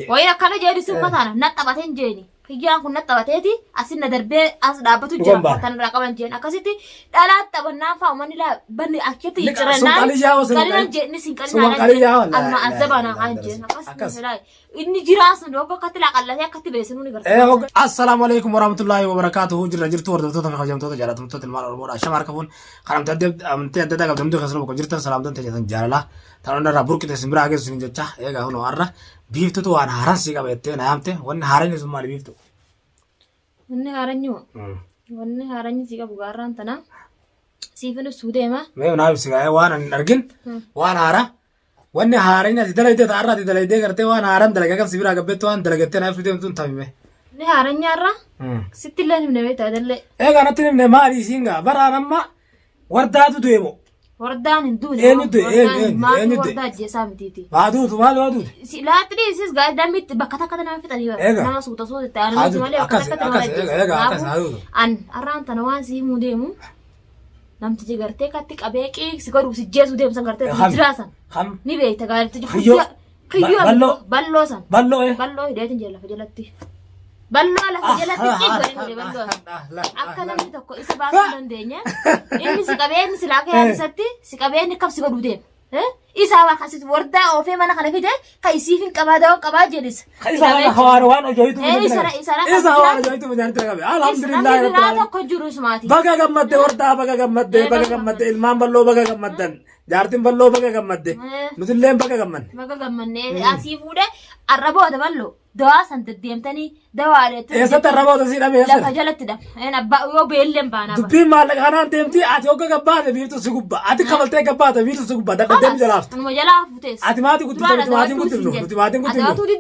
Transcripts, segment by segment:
ويا كلا جاري سمتنا نتبعتين جيني كيان كنا تبعتي أصير ندربي أصلا بتو جام فتن رقابن جين أكاسيتي لا تبنا فاهمني لا بني أكيد يجرنا كلنا جين سينكلنا أنا أزبنا عن جين أكاس لا إني جراس نوبة كتلا كلا هي كتبه سنوني غير السلام عليكم ورحمة الله وبركاته جرت ورد توتا خجم توتا جرات توتا المال والمور عشان معركون خرم تدب تدب قبل دمدو خسروا كجرت سلام تنت جتن جارلا ترى رابور كده سمرا عجز سنين جتة إيه هو نوارا بيفتو تو أنا هران سيجا بيتة نامته وان هران يسمى بيفتو وان هران سيجا بقارن تنا سيفن السوداء ما نايف سيجا وانا نرجن وانا هرا وان هران يدلي ده تعرض يدلي ده كرتة وانا هران دلقا كم سمرا قبته وان دلقته نايف ده متون تامي هران يارا ست الله من بيت هذا إيه أنا تني من ماري سينغا برا نما ورداتو دويمو وردان دون ما وردان جسام تيتي وادوت وادوت لا تري سيس قاعد دميت بكتا كتا نام في تاني أنا صوت أنا مالي أكاس أن أران تنوان سي موديمو نام تيجي قرتي كاتك أبيك إيه سكرو سجّس وديم سكرتي جراسن نبي تقال تيجي خيو بلو إيه بلو إيه تنجلا فجلتي بلو لا فجلتي كيف بلو أكنا نتوقع إذا بعد ندينيا إني سكابين سلاكي هذا ستي سكابين كم سكرو ديم إذا واحد وردا أو في mana خلفي ده كيسيفين كبادة كباد جلس إذا أنا خواروانا جايتو إذا خواروانا جايتو من جانتك الحمد لله رب العالمين كجروس ماتي بقى جمد وردا بقى جمد المام بلو بقى جمدن جارتين بلو بقى جمد مثل لين بقى جمد أسيفوده الربع ده بلو دوا سنت ديمتني دوا عليه إذا تربوا تسير أبي لا فجلت ده أنا بقى بيلم بانا دبي مالك أنا ديمتي أتوقع كبادة بيرتو سكوبا أتكملت كبادة بيرتو سكوبا ده دم جلاف أنا جلاف بتس أتماتي كنت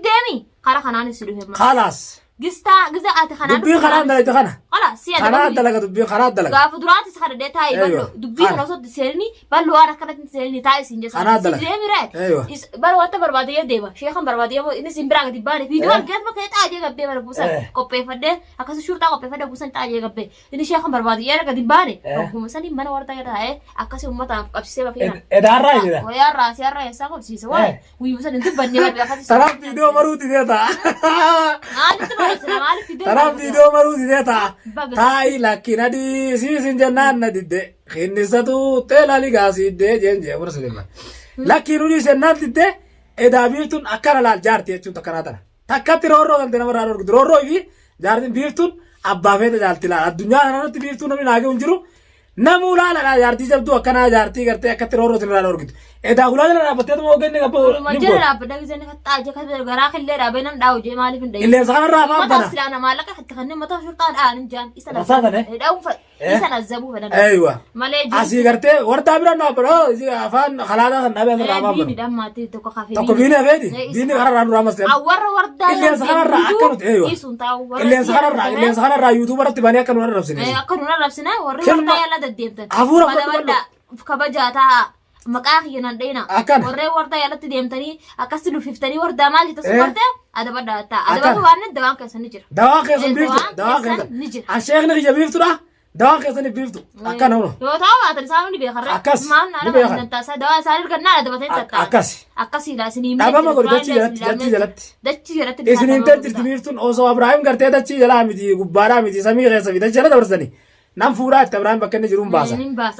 ديمي خلا خناني سلوه خلاص جستا خنان دبي خنان ده خنا خلاص سيا خنان ده دبي خنان ده قاف درات سخر ده تاي بلو دبي خلاص تسيرني بلو أنا كنت تسيرني تاي سينجس خنان ده بلو أنت بربادية ديما شيخان بربادية إني سيمبرا كتير باني فيديو كات ما كنت أجي قبل ما بوسان كوبي فده أكاسو شورتا كوبي فده بوسان تاجي قبل إني شيخان بربادية أنا كتير باني هم سني ما نورتا يدا أكاسو ما تام كابسي ما فينا إدارة إذا ويا راس ساقو بسي سوا ويوسان أنت بني ما بيأخذ ترى فيديو مروتي ده تا ترى فيديو مروتي ده تا تاي لكن هذه سيسين جنان نديد خنيساتو تلالي غاسي ده جنجة ورسلنا لكن ودي سنان ديد إذا بيرتون أكرر لا جارتي أشوف تكراتنا تكتر رورو عندنا مرة رورو يبي جارتين بيرتون أبا فيدا جالتي لا الدنيا أنا تبيرتون أمي ناقي ونجرو نمولا لا جارتي جب دو أكنا جارتي करते أكتر رورو تنرا رورو كده إذا أقوله لا بتيجي تمو كني كبر مجرد لا بدك إذا نكت أجي كذا غرا خلي رابنا داو جي مالي فين داي اللي سخر رابا ما تصل أنا مالك حتى خلني ما تشوف طان آن جان إسنا داو إسنا الزبون فدنا أيوة أسي करते وردا بيرا نابرو إذا أفان خلاص نبي رابا بيني دم ماتي توك خافي توك بيني فيدي بيني خلاص رابا مسلم وردا اللي سخر رابا أكنت أيوة اللي سخر رابا يوتيوبر تباني أكن ورا رفسنا أكن ورا رفسنا وردا يلا دديمت ماذا كبجاتا مقاخ ينادينا ورّي وردا يلا تديمتني أكسلو فيفتني وردا ما جت سمرته هذا بدأ تا هذا بدو وانا دوام كيسن نجر دوام كيسن بيفتو دوام كيسن الشيخ نجي بيفتو ده دوام كيسن بيفتو أكان هو يو تاو أتري سامي بيخرج أكاس ما أنا ننتاسا دوام سالر كنا هذا بتين تتا أكاسي لا سنين أبا ما قلت دتشي جلت إذن أنت جرت بيفتو أوسو إبراهيم قرتي دتشي جلا ميدي غبارة ميدي سامي غير سامي دتشي جلا برسني نام فورات إبراهيم بكني جروم باسا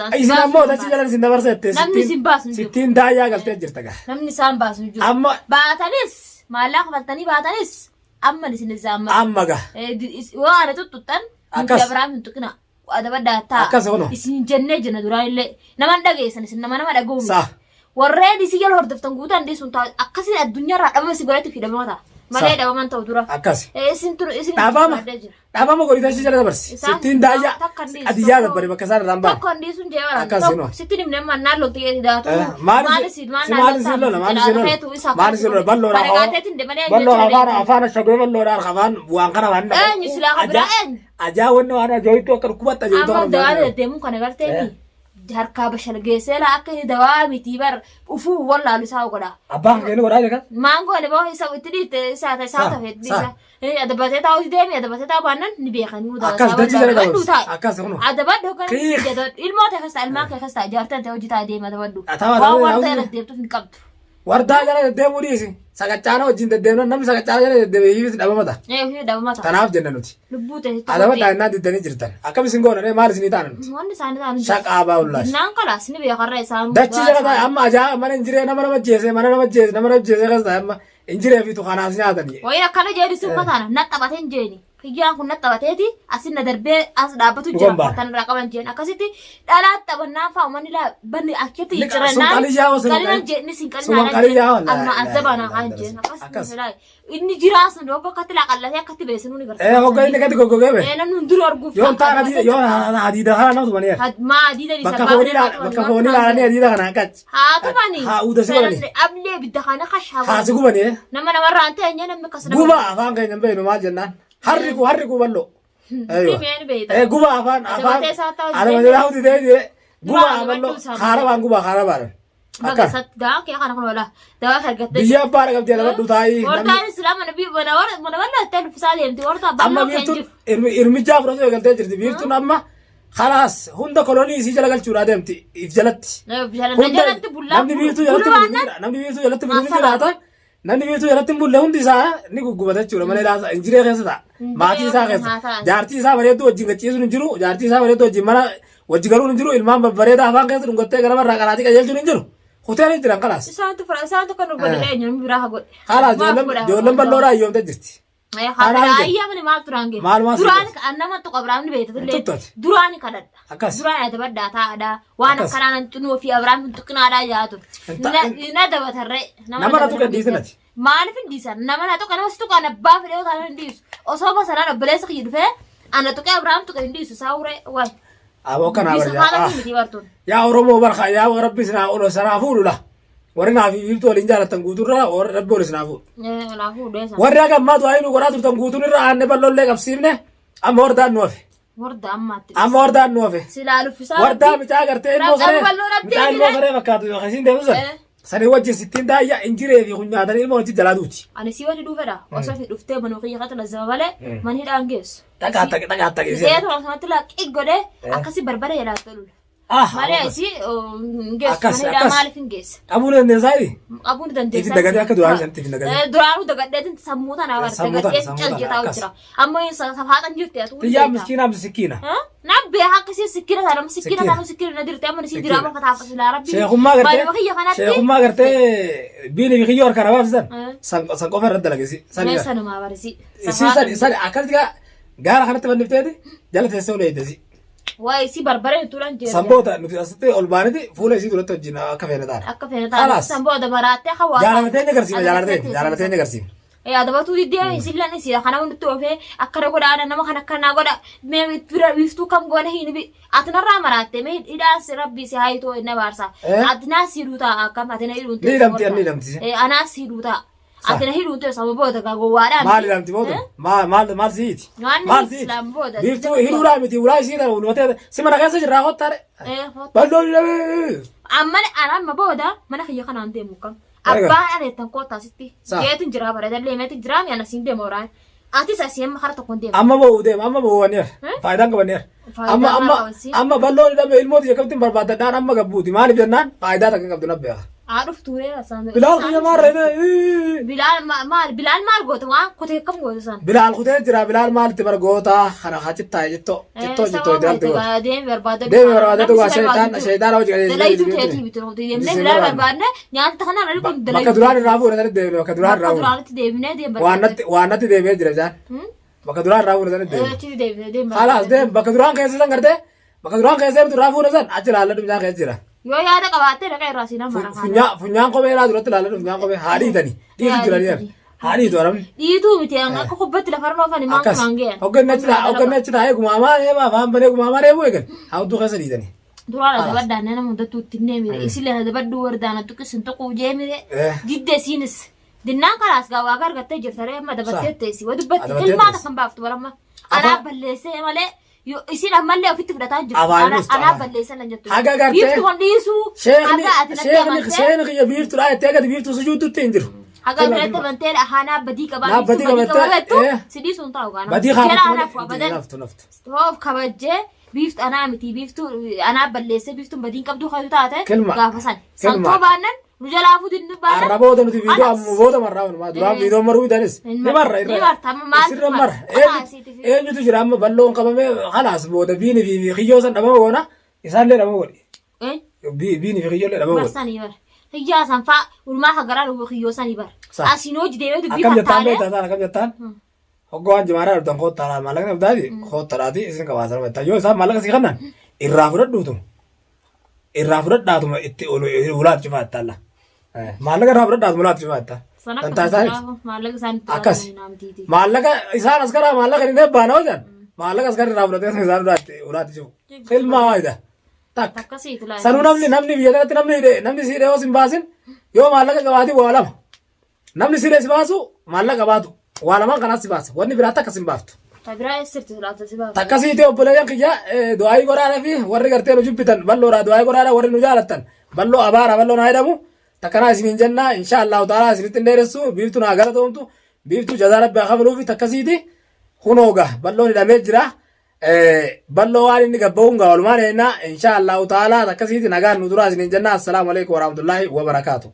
إذن أمو دتشي جلا سند برسة ستين دايا قلتي جرتها نمني سام باس نجوم أما باتنيس مالك باتني باتنيس أما نسين الزام أما جا وأنا تطلع إبراهيم تكنا وهذا بدأ تا إسين جنة دراي اللي نمان دقي سنسين نمان دقوم صح ورّي دي سيجال هرد فتنقودا عندي سنتا أكاسي الدنيا رأى ما سيقولتي في دموعها مالي دوا من تودورا أكاسي إسين أبا ما قولي داشي جلا برس ستين دايا أديار بري بكسر رامبا تكندي سنجوا أكاسي نو ستين من ما نالو تيجي دا مالي سيلو بلو أفانا شغل بلو رار خفان وانكرا وانا أجا ونو أنا جويتو كركوبات جويتو أما دوار ديمو كنا قرتني harka bashal geesela akka dawaami tibar ufu walla lisaaw goda abang gene wara de kan mango ne bo isa witri te sa fet bisa adabate taw demi adabate taw banan ni be kan mu da akas hono adabad hokan ilmo te khasta alma ke khasta jartan te ojita de ma dabadu wa warta la de to fin qabtu wardaa jala deddeemuu dhiisi sagachaana wajjin deddeemna namni sagachaana jala deddeeme hiifis dhabamata dhabamata kanaaf jenna nuti lubbuu ta'e adabadhaa innaa diddanii jirtan akkam isin goona maal isinii taana nuti wanni isaanii ta'an shaqaa baa'ullaas naan kalaas ni beekarra isaan dachii jala taa'e amma ajaa mana injiree nama jeese kas taa'e amma injiree fi tuqanaas nyaatanii wayii akkana jeedisi ummataana naxxabatee hin jeeni kiyyaan kun naxxabateeti asin na darbee as dhaabbatu jira kan irraa qaban jeen akkasitti dhalaat taphannaan fa'aa uummanni laa banni akkatti jirannaan qalina jeeni sin qalina amma azabana haan jeen akkasitti inni jiraasan yoo bakkatti laa qallatee akkatti beesinuu ni garta hogga inni gadi goggogee be namni hunduru arguuf yoon taan hadiida kana namtu maneer maa hadiida isa bakka foonii laalanii hadiida kana akkach haa tumani haa uda si gubani ablee bidda kana kashaa haa si gubani namarraan ta'e namni akkasuma guba afaan keenya beenu maal jennaan harriku ballo guba afaan adama huti ta'e guba ballo haarabaan guba haarabaan Baga sat daa kaya kana kono wala daa hargatte biyya abbaa dhaqabdi ala badhu taa'ii wartaan islaama nabi mana wala ta'e fisaale emti warta amma biiftuun irmichaa fudhatu eegaltee jirti biiftuun amma khalaas hunda kolonii isii jala galchuudhaa deemti if jalatti namni biiftuu jalatti bulmi jiraata namni biiftuu jalatti bulle hundi isaa ni guggubata jechuudha malee laasa injiree keessa ta'a maatii isaa keessa jaartii isaa bareedduu wajjin gachiisuun hin jiru jaartii isaa bareedduu wajjin mana wajji galuun hin jiru ilmaan babbareedaa afaan keessa dhungattee gara marraa qaraatii qajeelchuun hin jiru hoteelii jiran khalaas isaantu kan godhe eenyuun biraa haa godhe khalaas ijoolleen balloodhaa hiyyoomte jirti ayyaamni maal turaan gee duraan nama tokko Abrahaamni beektatullee duraan kadhadha duraan adabaddaa taa'adha waan akkanaan xunuu fi Abrahaam tuqqinaadhaa jaatu na dabatarree nama na tuqa dhiisanati maaliif hin dhiisan nama na tuqa nama si tuqa abbaa fedhee otaan hin dhiisu osoo basanaan obboleessa kiyya dhufee ana tuqee Abrahaam tuqa hin dhiisu saawuree waay aboo kanaa barjaa yaa Oromoo barkaa yaa rabbi sinaa olo sanaa fuudhudha warri naaf ibtu waliin jaalatan guuturra warri rabbi wali sinaa fuudhu warri agammaa du'aa inni godhaa turtan guutuun irra aanne balloollee qabsiifne amma wardaan nu hafe amma wardaan nu hafe wardaa micaa gartee ilmoo saree fakkaatu yoo kasiin deemu sanii wajjin sittiin daayyaa injiree fi kun nyaatanii ilmoo wajjin jalaa duuti. Ani si wani dhufedha osoo fi dhuftee manuu kiyya kata lazzaba malee man hidhaan geessu. Dhaqaattaqe. Seetu akkasumatti laaqii godhee akkasii barbada jedhaa toludha. Malee si geessu man hidhaa maaliif hin geessa. Qabuun dandeessaayi. Qabuun dandeessaa. Itti dagadee akka duraan sanatti itti dagadee. Duraanuu dagadheetiin sammuu tanaa bara dagadhee caljetaa jira. Amma safaatan jirti atu. Xiyyaa miskiinaa miskiina. Nabbe akkasii sikkina tanam sikkina tanam sikkina na dirtee amma si diraama fataaf silaa rabbi. Sheekummaa gartee biini fi kiyyoor kana baafsan san qofa irratti dalagesi. Sanumaa barisi. San akkasitti gaara kanatti fannifteeti jala teessee ol eeddesi. Wayi si barbaree turan jeera. Samboota nuti asitti ol baaniti fuula isii duratti wajjin akka feene taana. Akka feene taana. Samboota baraatee hawaa. Jaalalatee agarsiifna jaalalatee agarsiifna. Adabatu diddee sillan isii kana hundutti oofee akkana godhaa nama kana akkanaa godha mee bira biftuu kam goone hin bi atinarraa maraatte mee hidhaas rabbi si haayitoo inna baarsa atinaas hidhuutaa akkam atina hidhuutte ni damti anaas hidhuutaa atina hidhuutte sababoota gagowwaadhaan maal damti booda maal siiti maal siiti biftuu hidhuudhaa miti ulaa isii kana ulmatee si mana keessa jirraa qottaare balloon ammane anamma booda mana kiyya kanaan deemu kam abbaan aneettan kootaa sitti jeetin jira bareedallee meetin jira mi ana siin deemu oraan atis asii amma kara tokkoon deemu amma ba'uu waneer faayidaan qabaneer amma balloon hidhame ilmooti yakkamtiin barbaadadhaan amma gabbuuti maaliif jennaan faayidaa takka qabdu nabbeeka Aduh ture asal. Bilal kaya marah ini. Bilal mal gota wah, kote kam gota san. Bilal kote jira Bilal mal tibar gota, karena hajit tay jito jalan tu. Dem berbada tu syaitan aja jadi. Dalam itu jadi betul. Dem Bilal berbada, nyata kan ada pun dalam. Maka duran rabu nanti dem, maka duran rabu. Duran itu demnya dem berbada. Wanat itu dem aja jan. Maka duran rabu nanti dem. Halas dem, maka duran kayak sedang kerja. Maka duran kayak sedang tu rabu nanti, aja lalu tu jangan kayak jira. Yo ya ada kawatir kayak rasina marah. Punya kau bela dulu lalu punya kau hari tadi. Dia jual dia. Hari itu orang. Itu betul yang aku kubet lah karena apa nih mang mangge. Oke necila ayo kumama ya mah paham bener kumama ya bukan. Aku tuh kasih tadi. Dua ada dapat dana namun tuh tinne mire. Isilah dapat dua dana tuh kesentok uje mire. Jidde sinis. Dinang kalas gawa agar kata jertare mah dapat tete sih. Waduh betul ilmu ada sambaf tuh orang mah. Anak balese malah. Yo isi namalle ofitti fudhataa jiru ana balleessan lan jettu biiftu wandiisu sheekni kiyya biiftu dha jettee gadi biiftu sujuututti hin jiru haga biratti bantee dhahanaa badii qabaa badii qabattu sidii sun ta'u kana badii qabattu hoof kabajjee biiftu anaa miti biiftu anaa balleesse biiftuun badiin qabdu kayyu taate gaafa san santoo baannan Nujalaafu dinni baala. Arraboota nuti viidiyoo amma booda marraa ma duraan viidiyoo maruu danis ni marra irra sirra marra eenyutu jira amma balloon qabamee halaas booda biini fi kiyyoo san dhabama goona isaallee dhabama godhi biini fi kiyyoollee dhabama godhi. Barsanii bar kiyyaa san faa ulmaa hagaraa dhufu kiyyoo sanii bar asiinoo jidee dubbii akkam jettaan beektaa akkam jettaan hoggaan jimaaraa dhuftan koottaadhaan maallaqni abdaati koottaadhaati isin qabaasan beektaa yoo isaan maallaqa sii kannan irraa fudhadhaatuma itti ulaat cufaattaa maallaqa irraa fudhadhaatuma ulaat cufaattaa. Akkas maallaqa isaan as karaa maallaqa hin eebbaana hojjan maallaqa as karaa irraa fudhatee isaan ulaatti cufu ilmaa waayida takka sanuu namni biyya kanatti namni siidhee yoo sin baasin yoo maallaqa qabaatii waa lama namni siidhee si baasu maallaqa qabaatu waa lamaan kanaas si baasa wanni biraatti akkas hin baaftu. Takkasiiti obboleeyyan kiyya du'aayii godhaadhaa fi warri gartee nu jibbitan balloodhaa du'aayii godhaadhaa warri nu jaalattan balloo abaara balloo naa jedhamu takkanaa isiniin jennaa insha Allahu ta'ala isinitti hin dheeressu biiftuu naa galatoomtu biiftuu jazaa rabbi haa kafaluufi takkasiiti kunooga balloon hidhamee jira balloo waan inni gabba'uun gaa walumaan eenna insha Allahu ta'ala takkasiiti nagaan nu duraa isiniin jennaa assalaamu alaikum warahmatullaahi wabarakaatu.